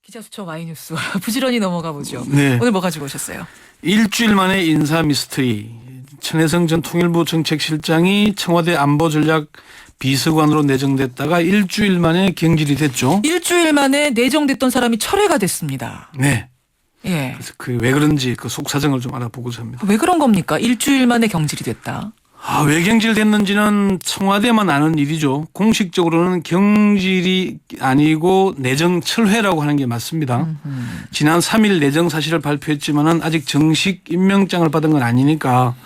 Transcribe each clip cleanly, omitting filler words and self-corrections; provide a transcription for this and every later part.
기자수첩 와이뉴스 부지런히 넘어가 보죠. 네. 오늘 뭐 가지고 오셨어요? 일주일 만에 인사 미스터리. 천혜성 전 통일부 정책실장이 청와대 안보전략 비서관으로 내정됐다가 일주일 만에 경질이 됐죠. 일주일 만에 내정됐던 사람이 철회가 됐습니다. 네. 예. 그래서 그 왜 그런지 그 속사정을 좀 알아보고자 합니다. 왜 그런 겁니까? 일주일 만에 경질이 됐다. 왜 경질됐는지는 청와대만 아는 일이죠. 공식적으로는 경질이 아니고 내정 철회라고 하는 게 맞습니다. 지난 3일 내정 사실을 발표했지만은 아직 정식 임명장을 받은 건 아니니까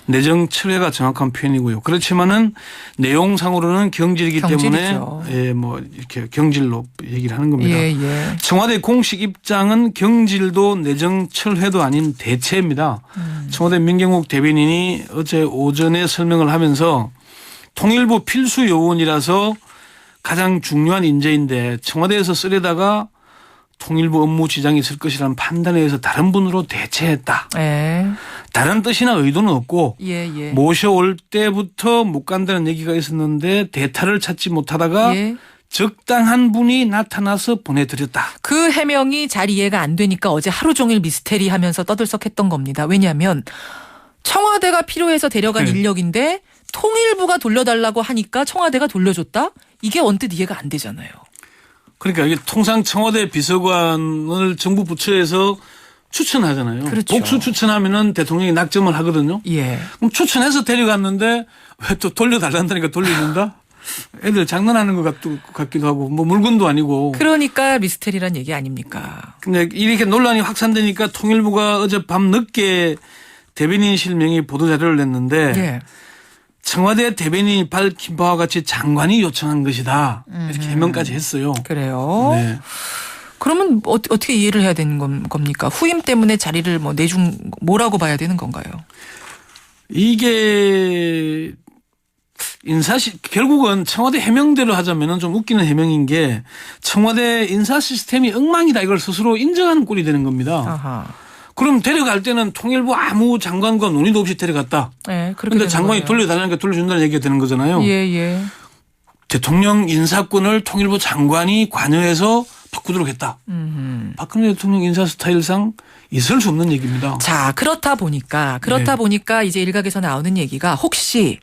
내정 철회가 정확한 표현이고요. 그렇지만은 내용상으로는 경질이기 경질이죠. 때문에 예, 뭐 이렇게 경질로 얘기를 하는 겁니다. 예, 예. 청와대 공식 입장은 경질도 내정 철회도 아닌 대체입니다. 청와대 민경욱 대변인이 어제 오전에 설명을 하면서 통일부 필수 요원이라서 가장 중요한 인재인데 청와대에서 쓰려다가 통일부 업무 지장이 있을 것이라는 판단에 의해서 다른 분으로 대체했다. 예. 다른 뜻이나 의도는 없고 예, 예. 모셔올 때부터 못 간다는 얘기가 있었는데 대타를 찾지 못하다가 예. 적당한 분이 나타나서 보내드렸다. 그 해명이 잘 이해가 안 되니까 어제 하루 종일 미스테리 하면서 떠들썩했던 겁니다. 왜냐하면 청와대가 필요해서 데려간 네. 인력인데 통일부가 돌려달라고 하니까 청와대가 돌려줬다? 이게 언뜻 이해가 안 되잖아요. 그러니까 이게 통상 청와대 비서관을 정부 부처에서 추천하잖아요. 그렇죠. 복수 추천하면은 대통령이 낙점을 하거든요. 예. 그럼 추천해서 데려갔는데 왜 또 돌려달란다니까 돌려준다? 애들 장난하는 것 같기도 하고 뭐 물건도 아니고. 그러니까 미스테리란 얘기 아닙니까? 근데 이렇게 논란이 확산되니까 통일부가 어제 밤 늦게 대변인실 명의 보도자료를 냈는데 예. 청와대 대변인이 밝힌 바와 같이 장관이 요청한 것이다. 이렇게 해명까지 했어요. 그래요. 네. 그러면 어떻게 이해를 해야 되는 겁니까? 후임 때문에 자리를 뭐 내준 뭐라고 봐야 되는 건가요? 이게 결국은 청와대 해명대로 하자면은 좀 웃기는 해명인 게 청와대 인사 시스템이 엉망이다 이걸 스스로 인정하는 꼴이 되는 겁니다. 아하. 그럼 데려갈 때는 통일부 아무 장관과 논의도 없이 데려갔다. 네, 그렇게 그런데 되는 장관이 거예요. 돌려달라니까 돌려준다는 얘기가 되는 거잖아요. 예, 예. 대통령 인사권을 통일부 장관이 관여해서 바꾸도록 했다. 박근혜 대통령 인사 스타일상 있을 수 없는 얘기입니다. 자, 그렇다 보니까 네. 이제 일각에서 나오는 얘기가 혹시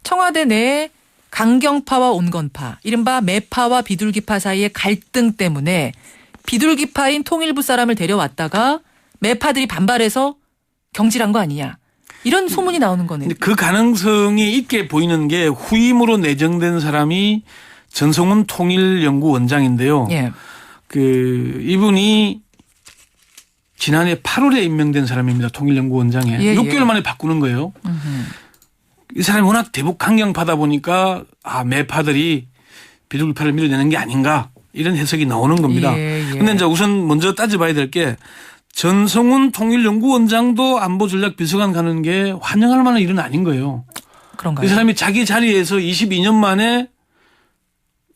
청와대 내 강경파와 온건파, 이른바 매파와 비둘기파 사이의 갈등 때문에 비둘기파인 통일부 사람을 데려왔다가 매파들이 반발해서 경질한 거 아니냐. 이런 소문이 나오는 거네요. 근데 그 가능성이 있게 보이는 게 후임으로 내정된 사람이 전성훈 통일연구원장인데요. 예. 이분이 지난해 8월에 임명된 사람입니다. 통일연구원장에. 예, 6개월 예. 만에 바꾸는 거예요. 이 사람이 워낙 대북 강경파다 보니까 매파들이 비둘기파를 밀어내는 게 아닌가 이런 해석이 나오는 겁니다. 그런데 이제 우선 먼저 따져봐야 될 게 전성훈 통일연구원장도 안보전략 비서관 가는 게 환영할 만한 일은 아닌 거예요. 그런가요? 이 사람이 자기 자리에서 22년 만에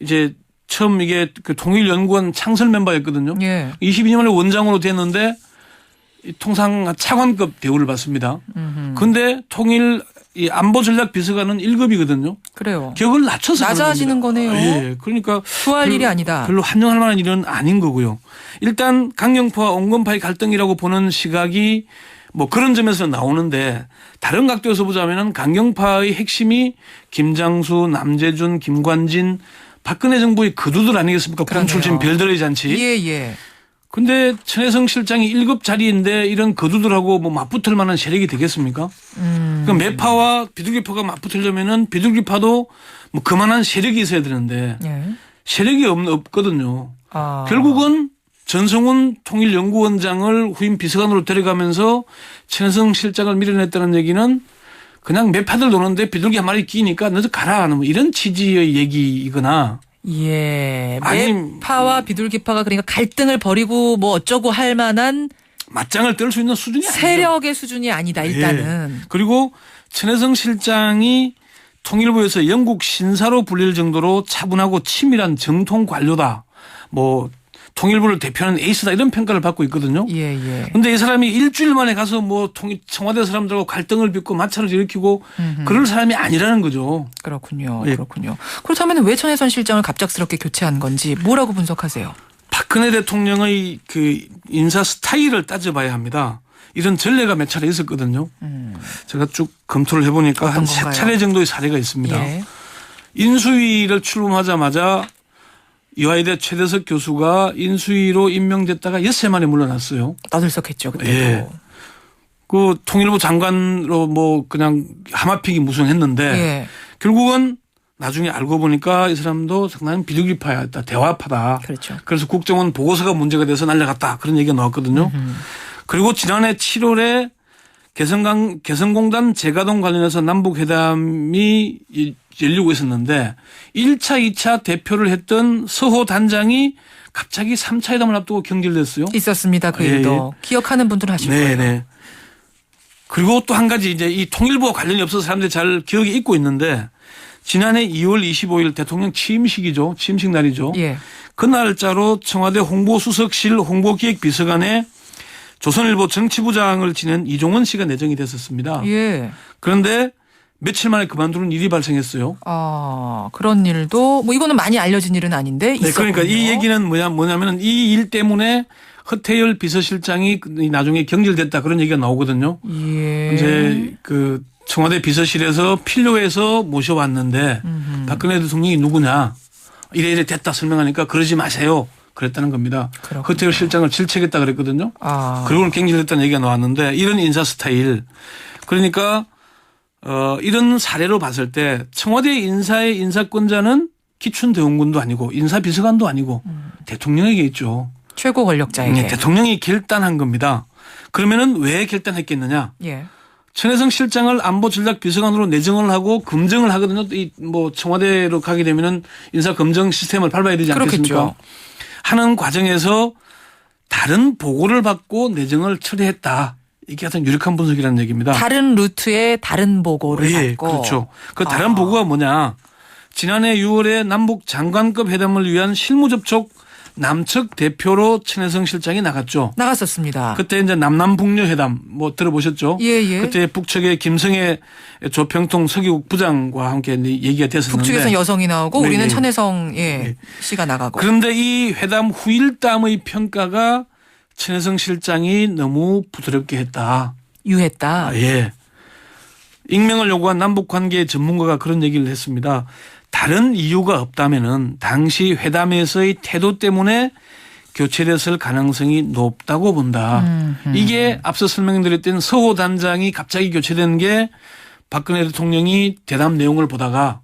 이제 처음 이게 그 통일연구원 창설 멤버였거든요. 예. 22년 만에 원장으로 됐는데 통상 차관급 대우를 받습니다. 그런데 통일 이 안보전략 비서관은 1급이거든요. 그래요. 격을 낮춰서 낮아지는 거네요. 예, 그러니까 구할 일이 아니다. 별로 환영할 만한 일은 아닌 거고요. 일단 강경파와 온건파의 갈등이라고 보는 시각이 뭐 그런 점에서 나오는데 다른 각도에서 보자면은 강경파의 핵심이 김장수, 남재준, 김관진, 박근혜 정부의 거두들 아니겠습니까? 군 출신 별들의 잔치. 예, 예. 근데 천혜성 실장이 1급 자리인데 이런 거두들하고 뭐 맞붙을 만한 세력이 되겠습니까? 그럼 매파와 비둘기파가 맞붙으려면은 비둘기파도 뭐 그만한 세력이 있어야 되는데 예. 세력이 없거든요. 아. 결국은 전성훈 통일연구원장을 후임 비서관으로 데려가면서 천혜성 실장을 밀어냈다는 얘기는 그냥 매파들 노는데 비둘기 한 마리 끼니까 너도 가라. 뭐 이런 취지의 얘기이거나 예. 아니, 매파와 비둘기파가 그러니까 갈등을 벌이고 뭐 어쩌고 할 만한 맞짱을 뜰 수 있는 수준이 아니죠. 세력의 수준이 아니다, 일단은. 예. 그리고 천혜성 실장이 통일부에서 영국 신사로 불릴 정도로 차분하고 치밀한 정통 관료다. 뭐 통일부를 대표하는 에이스다 이런 평가를 받고 있거든요. 예, 예. 그런데 이 사람이 일주일 만에 가서 뭐 청와대 사람들하고 갈등을 빚고 마찰을 일으키고 그럴 사람이 아니라는 거죠. 그렇군요. 예. 그렇군요. 그렇다면 왜 천혜선 실장을 갑작스럽게 교체한 건지 뭐라고 분석하세요? 박근혜 대통령의 그 인사 스타일을 따져봐야 합니다. 이런 전례가 몇 차례 있었거든요. 제가 쭉 검토를 해보니까 한 세 차례 정도의 사례가 있습니다. 예. 인수위를 출범하자마자 이화여대 최대석 교수가 인수위로 임명됐다가 엿새 만에 물러났어요. 떠들썩했죠 그때도. 예. 그 통일부 장관으로 뭐 그냥 하마피기 무성했는데 예. 결국은 나중에 알고 보니까 이 사람도 상당히 비둘기파였다. 대화파다. 그렇죠. 그래서 국정원 보고서가 문제가 돼서 날려갔다. 그런 얘기가 나왔거든요. 그리고 지난해 7월에 개성공단 재가동 관련해서 남북회담이 열리고 있었는데 1차, 2차 대표를 했던 서호 단장이 갑자기 3차 회담을 앞두고 경질됐어요. 있었습니다. 그 일도. 기억하는 분들은 하실 거예요. 네네. 그리고 또 한 가지 이제 이 통일부와 관련이 없어서 사람들이 잘 기억이 잊고 있는데 지난해 2월 25일 대통령 취임식이죠. 취임식 날이죠. 예. 그 날짜로 청와대 홍보수석실 홍보기획비서관에 조선일보 정치부장을 지낸 이종원 씨가 내정이 됐었습니다. 예. 그런데 며칠 만에 그만두는 일이 발생했어요. 아, 그런 일도 뭐 이거는 많이 알려진 일은 아닌데 네, 있었군요. 그러니까 이 얘기는 뭐냐면은 이 일 때문에 허태열 비서실장이 나중에 경질됐다 그런 얘기가 나오거든요. 예. 이제 그 청와대 비서실에서 필요해서 모셔왔는데 박근혜 대통령이 누구냐 이래 됐다 설명하니까 그러지 마세요. 그랬다는 겁니다. 그렇군요. 허태열 실장을 질책했다 그랬거든요. 아. 그리고는 경질됐다는 얘기가 나왔는데 이런 인사 스타일. 그러니까 이런 사례로 봤을 때 청와대 인사의 인사권자는 기춘대원군도 아니고 인사비서관도 아니고 대통령에게 있죠. 최고 권력자에게. 대통령이 결단한 겁니다. 그러면은 왜 결단했겠느냐? 예. 천혜성 실장을 안보전략비서관으로 내정을 하고 검증을 하거든요. 이 뭐 청와대로 가게 되면은 인사 검증 시스템을 밟아야 되지 않겠습니까? 그렇겠죠. 하는 과정에서 다른 보고를 받고 내정을 처리했다. 이게 가장 유력한 분석이라는 얘기입니다. 다른 루트의 다른 보고를 예, 받고. 그렇죠. 그 다른 보고가 뭐냐? 지난해 6월에 남북 장관급 회담을 위한 실무 접촉 남측 대표로 천혜성 실장이 나갔죠. 나갔었습니다. 그때 이제 남남북녀 회담 뭐 들어보셨죠? 예. 그때 북측의 김성애 조평통 서기국 부장과 함께 얘기가 됐었는데 북측에서 여성이 나오고 네네. 우리는 천혜성 씨가 나가고. 그런데 이 회담 후일담의 평가가 천혜성 실장이 너무 부드럽게 했다. 유했다. 예. 익명을 요구한 남북관계 전문가가 그런 얘기를 했습니다. 다른 이유가 없다면은 당시 회담에서의 태도 때문에 교체됐을 가능성이 높다고 본다. 이게 앞서 설명드렸던 서호 단장이 갑자기 교체된 게 박근혜 대통령이 대담 내용을 보다가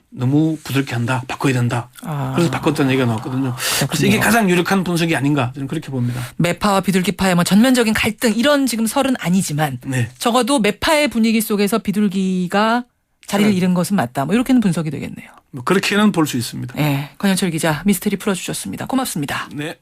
너무 부드럽게 한다. 바꿔야 된다. 그래서 바꿨다는 얘기가 나왔거든요. 그래서 이게 가장 유력한 분석이 아닌가 저는 그렇게 봅니다. 매파와 비둘기파의 뭐 전면적인 갈등 이런 지금 설은 아니지만 네. 적어도 매파의 분위기 속에서 비둘기가 자리를 잃은 것은 맞다. 뭐 이렇게는 분석이 되겠네요. 뭐 그렇게는 볼 수 있습니다. 네, 권현철 기자 미스테리 풀어주셨습니다. 고맙습니다. 네.